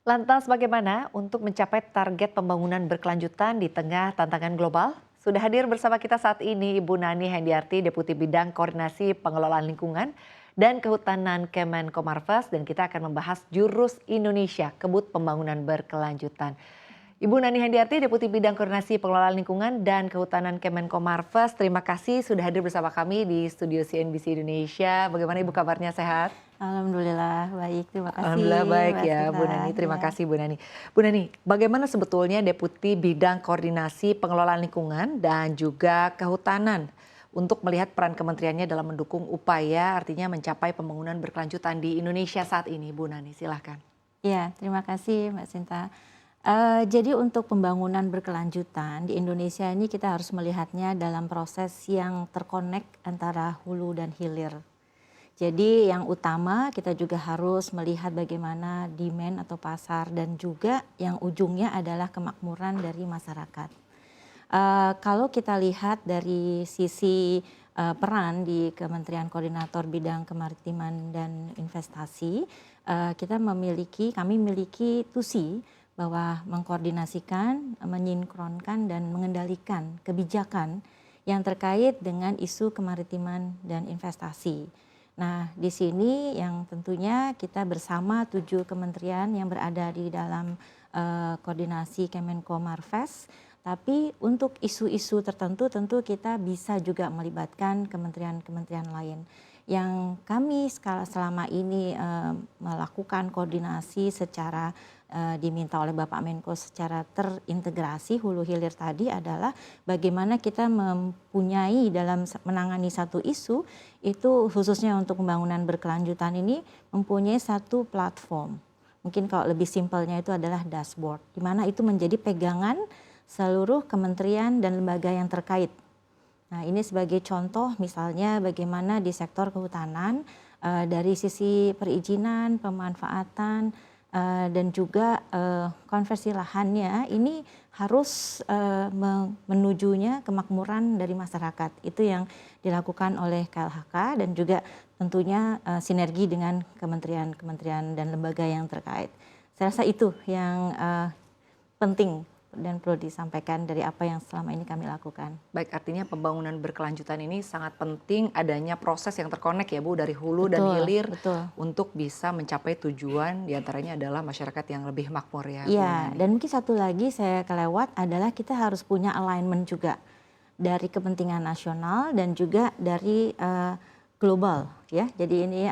Lantas bagaimana untuk mencapai target pembangunan berkelanjutan di tengah tantangan global? Sudah hadir bersama kita saat ini Ibu Nani Hendiarti, Deputi Bidang Koordinasi Pengelolaan Lingkungan dan Kehutanan Kemenkomarves, dan kita akan membahas jurus Indonesia Kebut Pembangunan Berkelanjutan. Ibu Nani Hendiarti, Deputi Bidang Koordinasi Pengelolaan Lingkungan dan Kehutanan Kemenkomarves, terima kasih sudah hadir bersama kami di studio CNBC Indonesia. Bagaimana Ibu kabarnya, sehat? Alhamdulillah baik, terima kasih Alhamdulillah baik Mbak ya Sinta. Bu Nani, terima Ya. kasih Bu Nani. Bu Nani, bagaimana sebetulnya Deputi Bidang Koordinasi Pengelolaan Lingkungan dan juga Kehutanan untuk melihat peran kementeriannya dalam mendukung upaya artinya mencapai pembangunan berkelanjutan di Indonesia saat ini, Bu Nani, silahkan. Ya, terima kasih Mbak Sinta. Jadi untuk pembangunan berkelanjutan di Indonesia ini kita harus melihatnya dalam proses yang terkonek antara hulu dan hilir. Jadi yang utama kita juga harus melihat bagaimana demand atau pasar dan juga yang ujungnya adalah kemakmuran dari masyarakat. Kalau kita lihat dari sisi peran di Kementerian Koordinator Bidang Kemaritiman dan Investasi, kami memiliki tusi bahwa mengkoordinasikan, menyinkronkan dan mengendalikan kebijakan yang terkait dengan isu kemaritiman dan investasi. Nah, di sini yang tentunya kita bersama 7 kementerian yang berada di dalam koordinasi Kemenkomarves, tapi untuk isu-isu tertentu tentu kita bisa juga melibatkan kementerian-kementerian lain. Yang kami selama ini melakukan koordinasi secara diminta oleh Bapak Menko secara terintegrasi hulu hilir tadi adalah bagaimana kita mempunyai dalam menangani satu isu itu khususnya untuk pembangunan berkelanjutan ini mempunyai satu platform. Mungkin kalau lebih simpelnya itu adalah dashboard, di mana itu menjadi pegangan seluruh kementerian dan lembaga yang terkait. Nah, ini sebagai contoh misalnya bagaimana di sektor kehutanan dari sisi perizinan, pemanfaatan dan juga konversi lahannya ini harus menujunya kemakmuran dari masyarakat. Itu yang dilakukan oleh KLHK dan juga tentunya sinergi dengan kementerian-kementerian dan lembaga yang terkait. Saya rasa itu yang penting dan perlu disampaikan dari apa yang selama ini kami lakukan. Baik, artinya pembangunan berkelanjutan ini sangat penting adanya proses yang terkonek ya Bu, dari hulu dan Betul, hilir betul. untuk bisa mencapai tujuan, diantaranya adalah masyarakat yang lebih makmur ya Bu Iya, Nani. dan mungkin satu lagi saya kelewat adalah kita harus punya alignment juga dari kepentingan nasional dan juga dari global ya. Jadi ini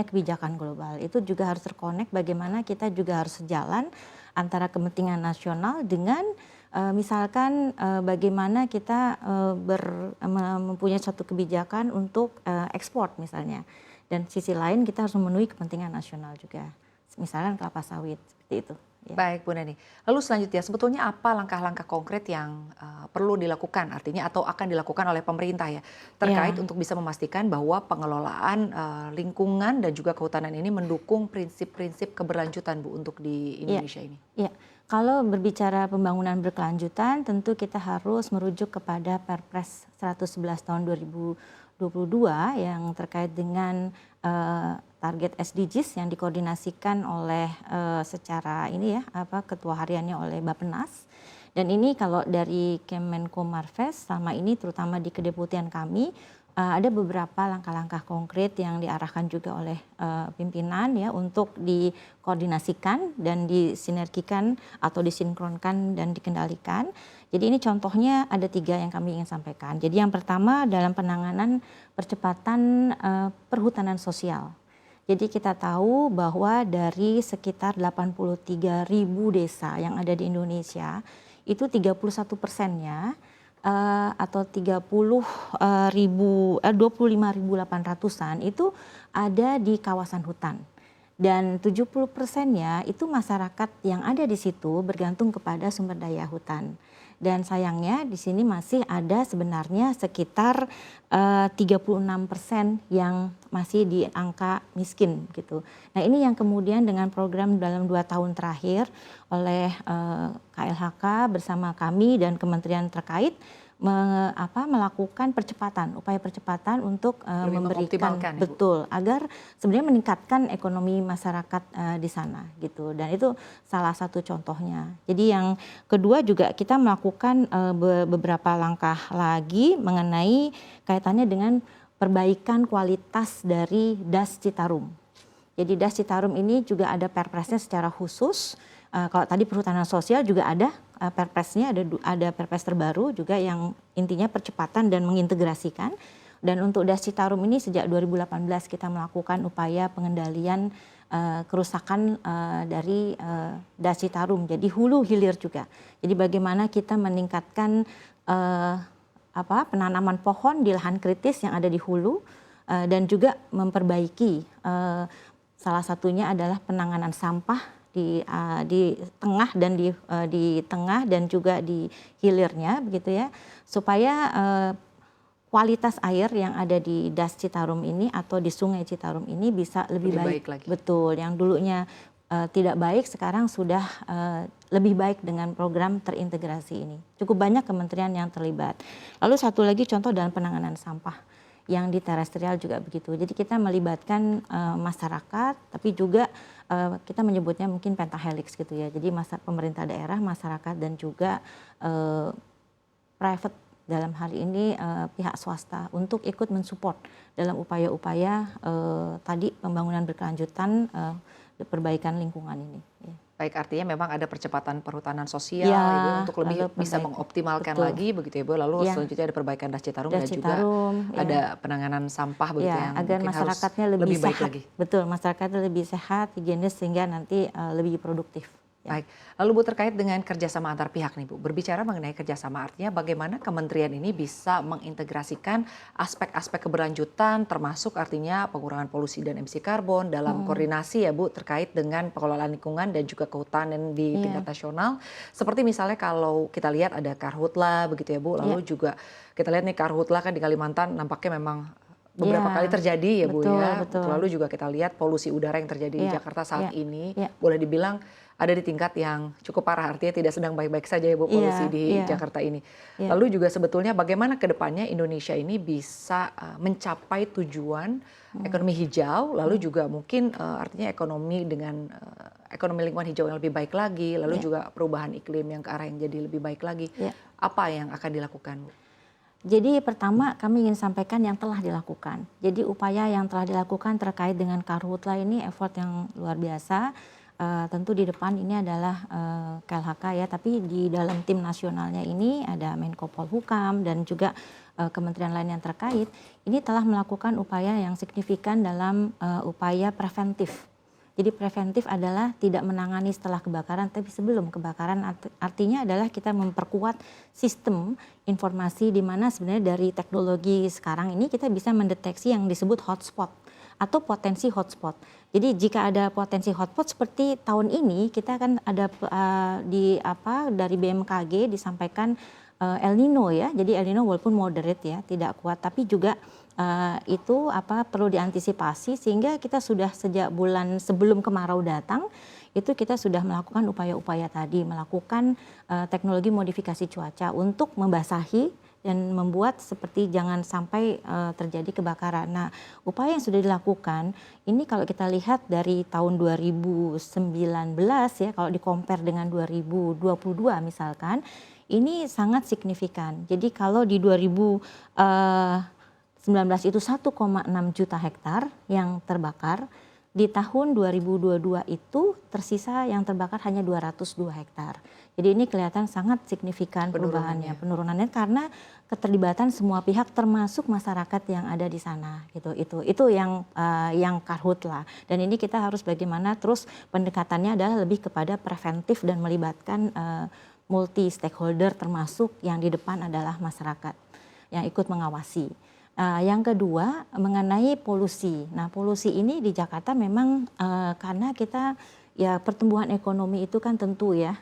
kebijakan global itu juga harus terkonek, bagaimana kita juga harus sejalan antara kepentingan nasional dengan misalkan bagaimana kita mempunyai suatu kebijakan untuk ekspor misalnya, dan sisi lain kita harus memenuhi kepentingan nasional juga, misalnya kelapa sawit seperti itu. Ya. Baik Bu Nani, lalu selanjutnya sebetulnya apa langkah-langkah konkret yang perlu dilakukan artinya atau akan dilakukan oleh pemerintah ya terkait untuk bisa memastikan bahwa pengelolaan lingkungan dan juga kehutanan ini mendukung prinsip-prinsip keberlanjutan Bu untuk di Indonesia ini? Ya, kalau berbicara pembangunan berkelanjutan tentu kita harus merujuk kepada Perpres 111 tahun 2022 yang terkait dengan target SDGs yang dikoordinasikan oleh secara ketua hariannya oleh Bappenas. Dan ini kalau dari Kemenkomarves selama ini terutama di kedeputian kami ada beberapa langkah-langkah konkret yang diarahkan juga oleh pimpinan ya untuk dikoordinasikan dan disinergikan atau disinkronkan dan dikendalikan. Jadi ini contohnya ada 3 yang kami ingin sampaikan. Jadi yang pertama dalam penanganan percepatan perhutanan sosial. Jadi kita tahu bahwa dari sekitar 83.000 desa yang ada di Indonesia itu 31%-nya atau 25.800-an itu ada di kawasan hutan. Dan 70%-nya itu masyarakat yang ada di situ bergantung kepada sumber daya hutan. Dan sayangnya di sini masih ada sebenarnya sekitar 36% yang masih di angka miskin gitu. Nah, ini yang kemudian dengan program dalam 2 tahun terakhir oleh KLHK bersama kami dan kementerian terkait melakukan upaya percepatan untuk Lebih memberikan mengoptimalkan ya, Bu? betul agar sebenarnya meningkatkan ekonomi masyarakat di sana gitu, dan itu salah satu contohnya. Jadi yang kedua juga kita melakukan beberapa langkah lagi mengenai kaitannya dengan perbaikan kualitas dari Das Citarum. Jadi Das Citarum ini juga ada perpresnya secara khusus. Kalau tadi perhutanan sosial juga ada perpresnya, ada perpres terbaru juga yang intinya percepatan dan mengintegrasikan. Dan untuk Das Citarum ini sejak 2018 kita melakukan upaya pengendalian kerusakan dari Das Citarum. Jadi hulu hilir juga. Jadi bagaimana kita meningkatkan penanaman pohon di lahan kritis yang ada di hulu, dan juga memperbaiki salah satunya adalah penanganan sampah di tengah dan di tengah dan juga di hilirnya begitu ya, supaya kualitas air yang ada di Das Citarum ini atau di Sungai Citarum ini bisa lebih baik lagi. Betul, yang dulunya tidak baik sekarang sudah lebih baik dengan program terintegrasi ini. Cukup banyak kementerian yang terlibat. Lalu satu lagi contoh dalam penanganan sampah yang di terestrial juga begitu. Jadi kita melibatkan masyarakat, tapi juga kita menyebutnya mungkin pentahelix gitu ya. Jadi pemerintah daerah, masyarakat, dan juga private dalam hal ini pihak swasta untuk ikut mensupport dalam upaya-upaya tadi pembangunan berkelanjutan, perbaikan lingkungan ini. Ya. Baik, artinya memang ada percepatan perhutanan sosial Ya, Ibu untuk lebih bisa perbaikan. mengoptimalkan Betul. lagi begitu ya Bu. Lalu Ya. selanjutnya ada perbaikan Das Citarum Das dan Citarum, juga ada penanganan sampah begitu ya, yang agar mungkin masyarakatnya harus lebih baik sehat. lagi. Betul, masyarakatnya lebih sehat, higienis sehingga nanti lebih produktif. Ya. Baik, lalu Bu terkait dengan kerjasama antar pihak nih Bu, berbicara mengenai kerjasama artinya bagaimana kementerian ini bisa mengintegrasikan aspek-aspek keberlanjutan termasuk artinya pengurangan polusi dan emisi karbon dalam koordinasi ya Bu terkait dengan pengelolaan lingkungan dan juga kehutanan di tingkat nasional. Seperti misalnya kalau kita lihat ada Karhutla begitu ya Bu, lalu juga kita lihat nih Karhutla kan di Kalimantan nampaknya memang beberapa kali terjadi ya Bu ya. Betul. Lalu juga kita lihat polusi udara yang terjadi di Jakarta saat ini boleh dibilang ada di tingkat yang cukup parah, artinya tidak sedang baik-baik saja ya Bu polusi di Jakarta ini. Lalu juga sebetulnya bagaimana ke depannya Indonesia ini bisa mencapai tujuan ekonomi hijau, lalu juga mungkin artinya ekonomi dengan ekonomi lingkungan hijau yang lebih baik lagi, lalu juga perubahan iklim yang ke arah yang jadi lebih baik lagi. Apa yang akan dilakukan Bu? Jadi pertama kami ingin sampaikan yang telah dilakukan. Jadi upaya yang telah dilakukan terkait dengan Karhutla ini effort yang luar biasa. Tentu di depan ini adalah KLHK ya, tapi di dalam tim nasionalnya ini ada Menko Polhukam dan juga kementerian lain yang terkait. Ini telah melakukan upaya yang signifikan dalam upaya preventif. Jadi preventif adalah tidak menangani setelah kebakaran, tapi sebelum kebakaran. Artinya adalah kita memperkuat sistem informasi di mana sebenarnya dari teknologi sekarang ini kita bisa mendeteksi yang disebut hotspot atau potensi hotspot. Jadi jika ada potensi hotspot seperti tahun ini kita kan ada dari BMKG disampaikan El Nino ya. Jadi El Nino walaupun moderate ya, tidak kuat, tapi juga itu perlu diantisipasi sehingga kita sudah sejak bulan sebelum kemarau datang itu kita sudah melakukan upaya-upaya tadi, melakukan teknologi modifikasi cuaca untuk membasahi dan membuat seperti jangan sampai terjadi kebakaran. Nah, upaya yang sudah dilakukan ini kalau kita lihat dari tahun 2019 ya, kalau di-compare dengan 2022 misalkan, ini sangat signifikan. Jadi kalau di 2019 itu 1,6 juta hektar yang terbakar, di tahun 2022 itu tersisa yang terbakar hanya 202 hektar. Jadi ini kelihatan sangat signifikan penurunannya karena keterlibatan semua pihak termasuk masyarakat yang ada di sana gitu. Itu yang Karhutla. Dan ini kita harus bagaimana terus pendekatannya adalah lebih kepada preventif dan melibatkan multi stakeholder termasuk yang di depan adalah masyarakat yang ikut mengawasi. Yang kedua mengenai polusi. Nah, polusi ini di Jakarta memang karena kita ya pertumbuhan ekonomi itu kan tentu ya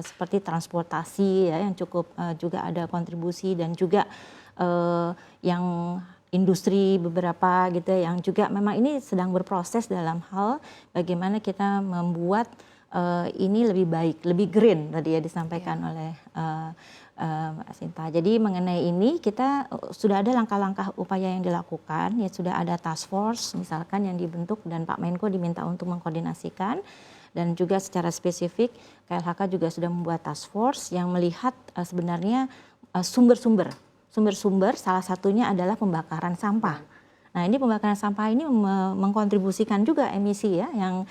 seperti transportasi ya yang cukup juga ada kontribusi dan juga yang industri beberapa gitu yang juga memang ini sedang berproses dalam hal bagaimana kita membuat ini lebih baik, lebih green tadi ya disampaikan oleh Mbak Sinta. Jadi mengenai ini kita sudah ada langkah-langkah upaya yang dilakukan, ya sudah ada task force misalkan yang dibentuk dan Pak Menko diminta untuk mengkoordinasikan, dan juga secara spesifik KLHK juga sudah membuat task force yang melihat sebenarnya sumber-sumber salah satunya adalah pembakaran sampah. Nah, ini pembakaran sampah ini mengkontribusikan juga emisi ya, yang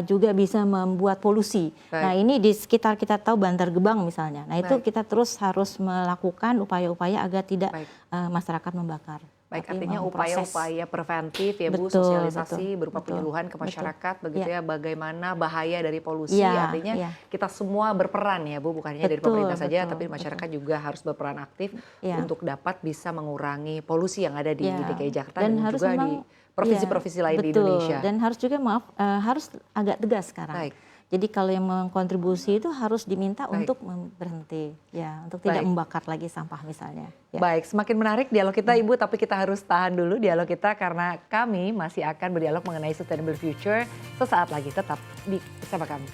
juga bisa membuat polusi. Baik. Nah, ini di sekitar kita tahu Bantar Gebang misalnya. Nah, itu kita terus harus melakukan upaya-upaya agar tidak masyarakat membakar. Baik, Tapi artinya memproses. upaya-upaya preventif ya Bu, Betul, sosialisasi betul, berupa betul, penyuluhan ke masyarakat begitu Ya. ya, bagaimana bahaya dari polusi, Ya, artinya ya. kita semua berperan ya Bu, bukan hanya dari Betul, pemerintah saja, betul, tapi masyarakat juga harus berperan aktif Ya. untuk dapat bisa mengurangi polusi yang ada di Ya. DKI Jakarta Dan dan harus juga di memang, provinsi-provinsi lain di betul. Indonesia. Dan harus juga harus agak tegas sekarang. Baik. Jadi kalau yang mengkontribusi itu harus diminta Baik. untuk berhenti, ya, untuk tidak Baik. membakar lagi sampah misalnya. Ya. Baik, semakin menarik dialog kita Ibu, tapi kita harus tahan dulu dialog kita karena kami masih akan berdialog mengenai Sustainable Future sesaat lagi. Tetap bersama kami.